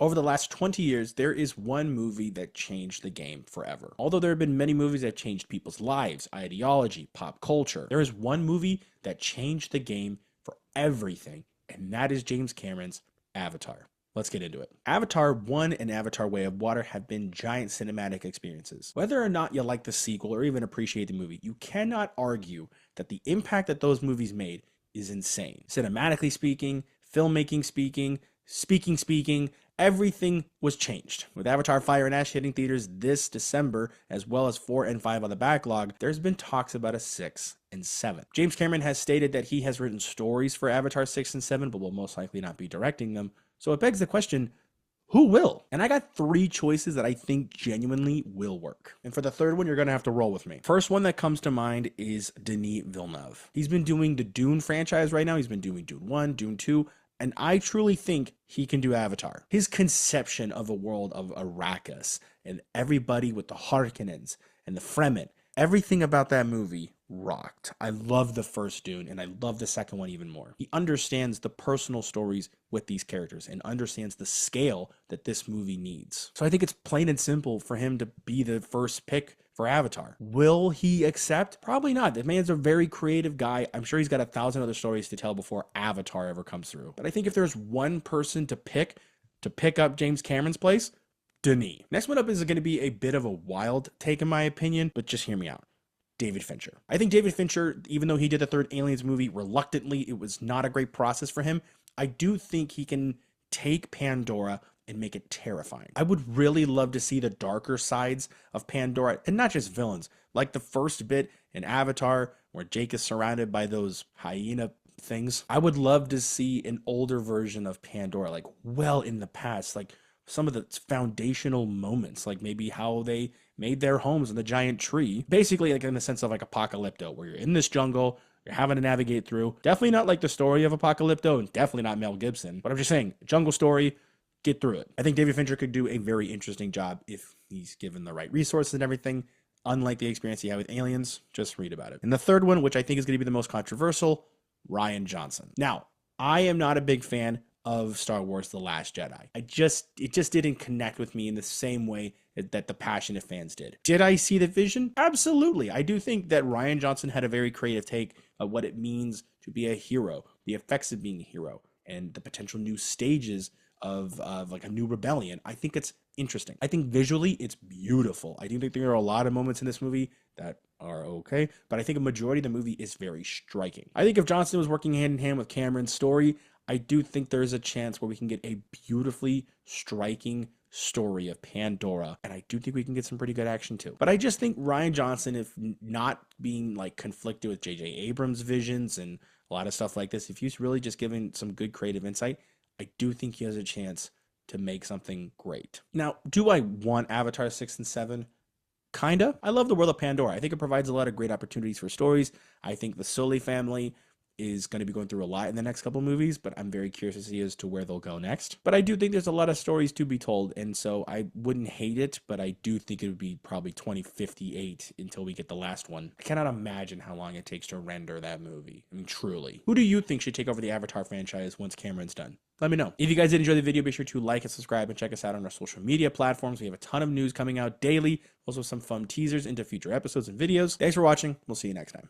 Over the last 20 years, there is one movie that changed the game forever. Although there have been many movies that changed people's lives, ideology, pop culture, there is one movie that changed the game for everything, and that is James Cameron's Avatar. Let's get into it. Avatar 1 and Avatar Way of Water have been giant cinematic experiences. Whether or not you like the sequel or even appreciate the movie, you cannot argue that the impact that those movies made is insane. Cinematically speaking, filmmaking speaking, everything was changed. With Avatar Fire and Ash hitting theaters this December, as well as 4 and 5 on the backlog, there's been talks about a 6 and 7. James Cameron has stated that he has written stories for Avatar 6 and 7, but will most likely not be directing them. So it begs the question, who will? And I got 3 choices that I think genuinely will work. And for the third one, you're going to have to roll with me. First one that comes to mind is Denis Villeneuve. He's been doing the Dune franchise right now. He's been doing Dune 1, Dune 2, and I truly think he can do Avatar. His conception of a world of Arrakis and everybody with the Harkonnens and the Fremen, everything about that movie rocked. I love the first Dune and I love the second one even more. He understands the personal stories with these characters and understands the scale that this movie needs. So I think it's plain and simple for him to be the first pick for Avatar. Will he accept? Probably not. The man's a very creative guy. I'm sure he's got 1,000 other stories to tell before Avatar ever comes through. But I think if there's one person to pick up James Cameron's place, Denis. Next one up is going to be a bit of a wild take in my opinion, but just hear me out. David Fincher. I think David Fincher, even though he did the third Aliens movie reluctantly, it was not a great process for him. I do think he can take Pandora and make it terrifying. I would really love to see the darker sides of Pandora, and not just villains, like the first bit in Avatar where Jake is surrounded by those hyena things. I would love to see an older version of Pandora, like well in the past, like some of the foundational moments, like maybe how they made their homes in the giant tree. Basically, like in the sense of like Apocalypto, where you're in this jungle, you're having to navigate through. Definitely not like the story of Apocalypto, and definitely not Mel Gibson. But I'm just saying, jungle story, get through it. I think David Fincher could do a very interesting job if he's given the right resources and everything. Unlike the experience he had with Aliens, just read about it. And the third one, which I think is going to be the most controversial, Rian Johnson. Now, I am not a big fan of Star Wars The Last Jedi. It just didn't connect with me in the same way that the passionate fans did. Did I see the vision? Absolutely. I do think that Rian Johnson had a very creative take of what it means to be a hero, the effects of being a hero, and the potential new stages of like a new rebellion. I think it's interesting. I think visually it's beautiful. I do think there are a lot of moments in this movie that are okay, but I think a majority of the movie is very striking. I think if Johnson was working hand in hand with Cameron's story, I do think there's a chance where we can get a beautifully striking story of Pandora, and I do think we can get some pretty good action too. But I just think Rian Johnson, if not being like conflicted with J.J. Abrams' visions and a lot of stuff like this, if he's really just giving some good creative insight, I do think he has a chance to make something great. Now, do I want Avatar 6 and 7? Kinda. I love the world of Pandora. I think it provides a lot of great opportunities for stories. I think the Sully family is going to be going through a lot in the next couple movies, but I'm very curious to see as to where they'll go next. But I do think there's a lot of stories to be told, and so I wouldn't hate it, but I do think it would be probably 2058 until we get the last one. I cannot imagine how long it takes to render that movie. I mean, truly. Who do you think should take over the Avatar franchise once Cameron's done? Let me know. If you guys did enjoy the video, be sure to like and subscribe and check us out on our social media platforms. We have a ton of news coming out daily, also some fun teasers into future episodes and videos. Thanks for watching. We'll see you next time.